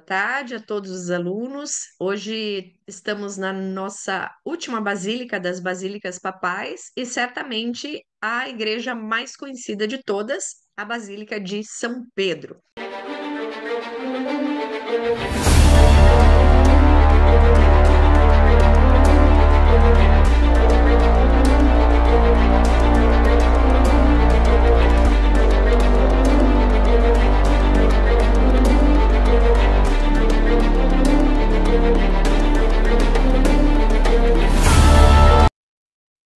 tarde a todos os alunos. Hoje estamos na nossa última basílica das Basílicas Papais e certamente a igreja mais conhecida de todas, a Basílica de São Pedro.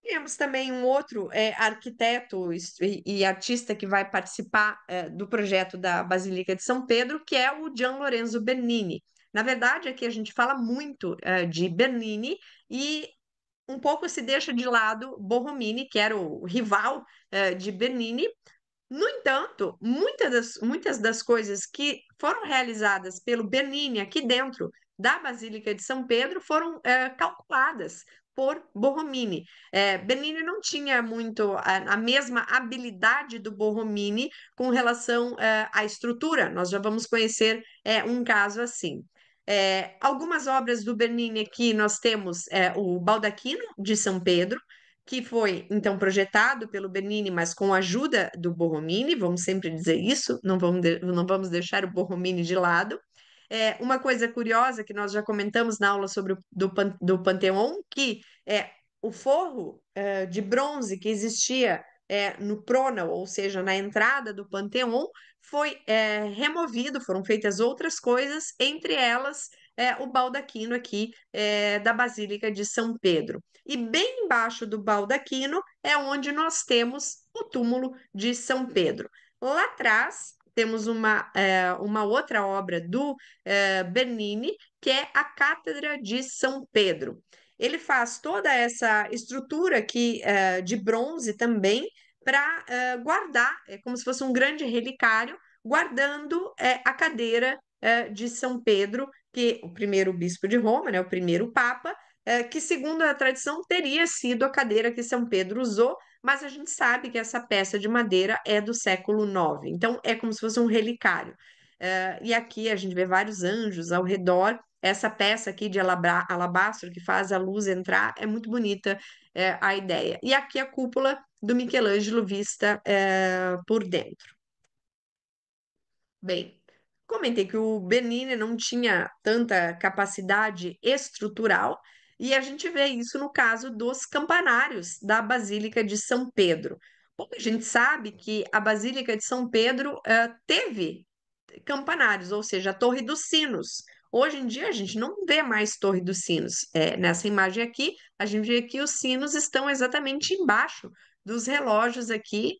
Temos também um outro arquiteto e artista que vai participar do projeto da Basílica de São Pedro, que é o Gian Lorenzo Bernini. Na verdade, aqui a gente fala muito de Bernini e um pouco se deixa de lado Borromini, que era o rival de Bernini. No entanto, muitas das coisas que foram realizadas pelo Bernini aqui dentro da Basílica de São Pedro foram calculadas por Borromini. Bernini não tinha muito a mesma habilidade do Borromini com relação à estrutura. Nós já vamos conhecer um caso assim. Algumas obras do Bernini aqui nós temos o Baldaquino de São Pedro, que foi então projetado pelo Bernini, mas com a ajuda do Borromini, vamos sempre dizer isso, não vamos deixar o Borromini de lado. Uma coisa curiosa que nós já comentamos na aula sobre do Panteão, que é o forro de bronze que existia no Prônao, ou seja, na entrada do Panteão, foi removido, foram feitas outras coisas, entre elas o baldaquino aqui da Basílica de São Pedro. E bem embaixo do baldaquino é onde nós temos o túmulo de São Pedro. Lá atrás temos uma outra obra do Bernini, que é a Cátedra de São Pedro. Ele faz toda essa estrutura aqui de bronze também para guardar, é como se fosse um grande relicário, guardando a cadeira de São Pedro, que o primeiro bispo de Roma, né, o primeiro papa, que, segundo a tradição, teria sido a cadeira que São Pedro usou, mas a gente sabe que essa peça de madeira é do século IX, então é como se fosse um relicário. E aqui a gente vê vários anjos ao redor. Essa peça aqui de alabastro que faz a luz entrar é muito bonita a ideia. E aqui a cúpula do Michelangelo vista por dentro. Bem, comentei que o Bernini não tinha tanta capacidade estrutural, e a gente vê isso no caso dos campanários da Basílica de São Pedro. Pouca gente sabe que a Basílica de São Pedro teve campanários, ou seja, a Torre dos Sinos. Hoje em dia a gente não vê mais Torre dos Sinos. Nessa imagem aqui, a gente vê que os sinos estão exatamente embaixo dos relógios aqui,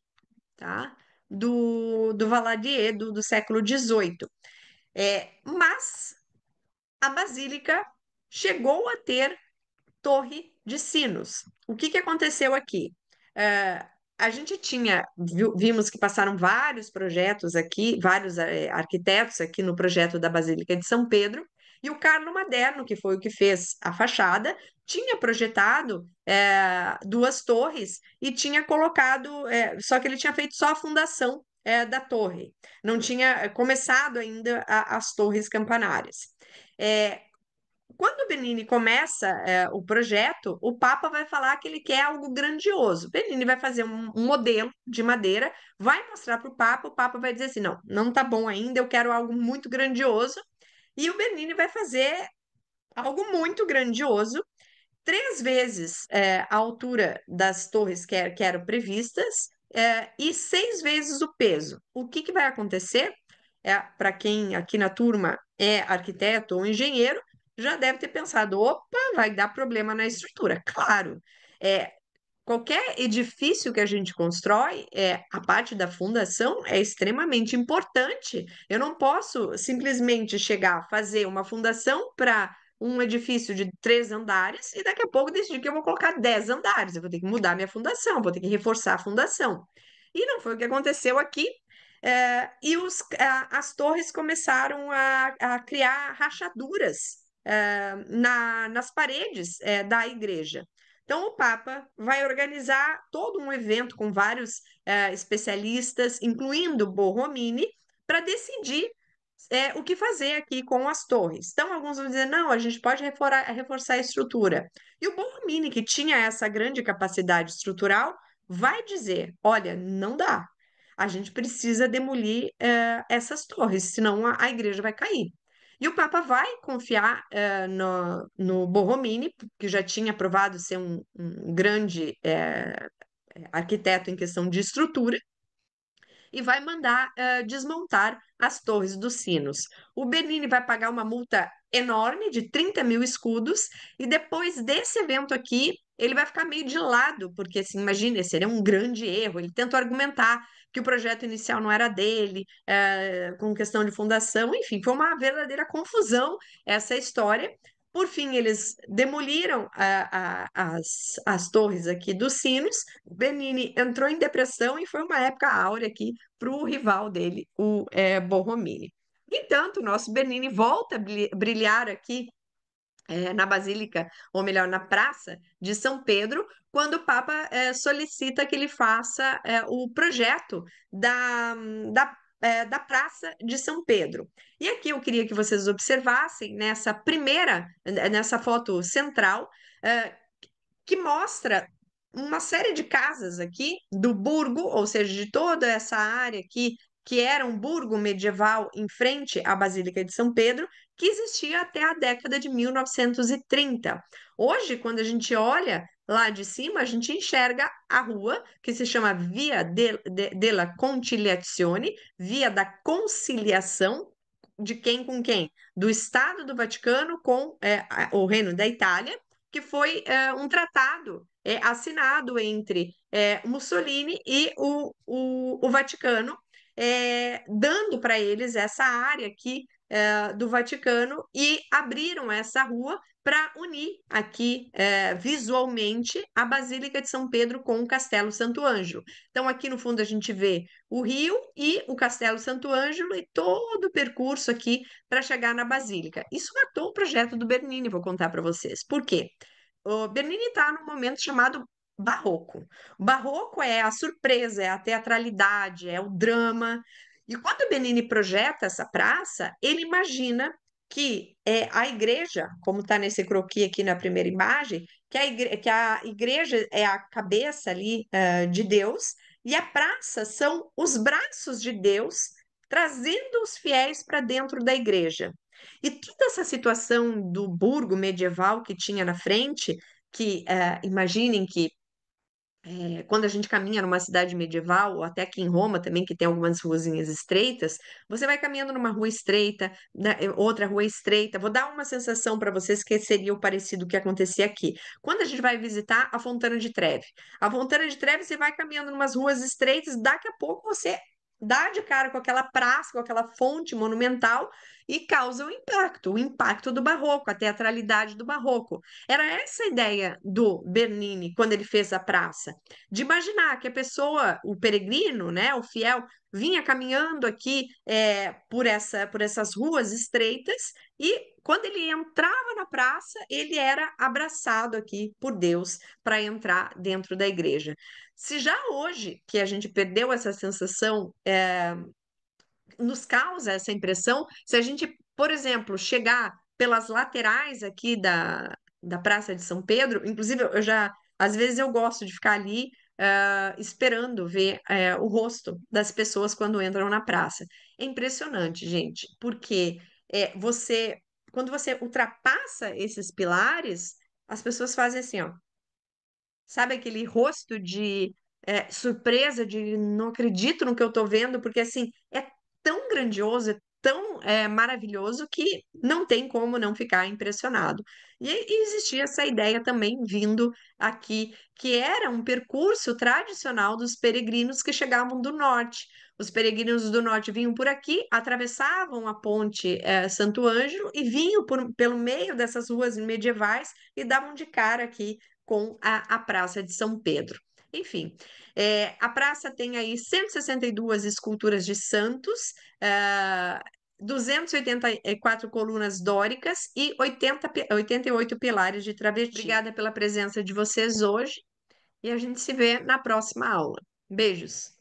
tá? Do Valadier, do século XVIII. Mas a Basílica chegou a ter torre de sinos. O que aconteceu aqui? É, a gente vimos que passaram vários projetos aqui, vários arquitetos aqui no projeto da Basílica de São Pedro, e o Carlo Maderno, que foi o que fez a fachada, tinha projetado duas torres e tinha colocado, só que ele tinha feito só a fundação da torre, não tinha começado ainda as torres campanárias. É, Quando o Bernini começa o projeto, o Papa vai falar que ele quer algo grandioso. Bernini vai fazer um modelo de madeira, vai mostrar para o Papa vai dizer assim: não, não tá bom ainda, eu quero algo muito grandioso. E o Bernini vai fazer algo muito grandioso, três vezes a altura das torres que eram previstas, e seis vezes o peso. O que vai acontecer? Para quem aqui na turma é arquiteto ou engenheiro, já deve ter pensado: opa, vai dar problema na estrutura. Claro, é, qualquer edifício que a gente constrói, a parte da fundação é extremamente importante. Eu não posso simplesmente chegar, fazer uma fundação para um edifício de 3 andares e daqui a pouco decidir que eu vou colocar 10 andares. Eu vou ter que mudar minha fundação, vou ter que reforçar a fundação. E não foi o que aconteceu aqui. As torres começaram a criar rachaduras nas paredes da igreja. Então, o Papa vai organizar todo um evento com vários especialistas, incluindo Borromini, para decidir o que fazer aqui com as torres. Então, alguns vão dizer, não, a gente pode reforçar a estrutura. E o Borromini, que tinha essa grande capacidade estrutural, vai dizer, olha, não dá. A gente precisa demolir essas torres, senão a igreja vai cair. E o Papa vai confiar no Borromini, que já tinha provado ser um grande arquiteto em questão de estrutura, e vai mandar desmontar as torres dos sinos. O Bernini vai pagar uma multa enorme de 30 mil escudos, e depois desse evento aqui, ele vai ficar meio de lado, porque, assim, imagina, seria um grande erro. Ele tentou argumentar que o projeto inicial não era dele, com questão de fundação, enfim, foi uma verdadeira confusão essa história. Por fim, eles demoliram as torres aqui dos sinos. Bernini entrou em depressão e foi uma época áurea aqui para o rival dele, o Borromini. No entanto, o nosso Bernini volta a brilhar aqui na Basílica, ou melhor, na Praça de São Pedro, quando o Papa solicita que ele faça o projeto da Praça de São Pedro. E aqui eu queria que vocês observassem nessa foto central, eh, que mostra uma série de casas aqui do burgo, ou seja, de toda essa área aqui, que era um burgo medieval em frente à Basílica de São Pedro, que existia até a década de 1930. Hoje, quando a gente olha lá de cima, a gente enxerga a rua que se chama Via della Conciliazione, Via da Conciliação, de quem com quem? Do Estado do Vaticano com o Reino da Itália, que foi um tratado assinado entre Mussolini e o Vaticano, dando para eles essa área aqui do Vaticano, e abriram essa rua para unir aqui visualmente a Basílica de São Pedro com o Castelo Santo Ângelo. Então, aqui no fundo, a gente vê o rio e o Castelo Santo Ângelo e todo o percurso aqui para chegar na Basílica. Isso matou o projeto do Bernini, vou contar para vocês. Por quê? O Bernini está num momento chamado barroco. O barroco é a surpresa, é a teatralidade, é o drama. E quando o Bernini projeta essa praça, ele imagina que a igreja, como está nesse croquis aqui na primeira imagem, que a igreja é a cabeça ali de Deus, e a praça são os braços de Deus trazendo os fiéis para dentro da igreja. E toda essa situação do burgo medieval que tinha na frente, que imaginem que quando a gente caminha numa cidade medieval, ou até aqui em Roma também, que tem algumas ruazinhas estreitas, você vai caminhando numa rua estreita, outra rua estreita. Vou dar uma sensação para vocês que seria o parecido que acontecia aqui. Quando a gente vai visitar a Fontana de Trevi. A Fontana de Trevi, você vai caminhando numas ruas estreitas, daqui a pouco você dá de cara com aquela praça, com aquela fonte monumental e causa o impacto do barroco, a teatralidade do barroco. Era essa a ideia do Bernini quando ele fez a praça, de imaginar que a pessoa, o peregrino, né, o fiel, vinha caminhando aqui por essas ruas estreitas, e quando ele entrava na praça, ele era abraçado aqui por Deus para entrar dentro da igreja. Se já hoje que a gente perdeu essa sensação, nos causa essa impressão, se a gente, por exemplo, chegar pelas laterais aqui da Praça de São Pedro, inclusive às vezes eu gosto de ficar ali esperando ver o rosto das pessoas quando entram na praça. É impressionante, gente, porque quando você ultrapassa esses pilares, as pessoas fazem assim, ó, sabe aquele rosto de surpresa, de não acredito no que eu estou vendo, porque assim, é tão grandioso, é tão maravilhoso que não tem como não ficar impressionado. E existia essa ideia também vindo aqui, que era um percurso tradicional dos peregrinos que chegavam do norte. Os peregrinos do norte vinham por aqui, atravessavam a ponte Santo Ângelo e vinham pelo meio dessas ruas medievais e davam de cara aqui com a Praça de São Pedro. Enfim, a praça tem aí 162 esculturas de santos, 284 colunas dóricas e 88 pilares de travertino. Obrigada pela presença de vocês hoje e a gente se vê na próxima aula. Beijos!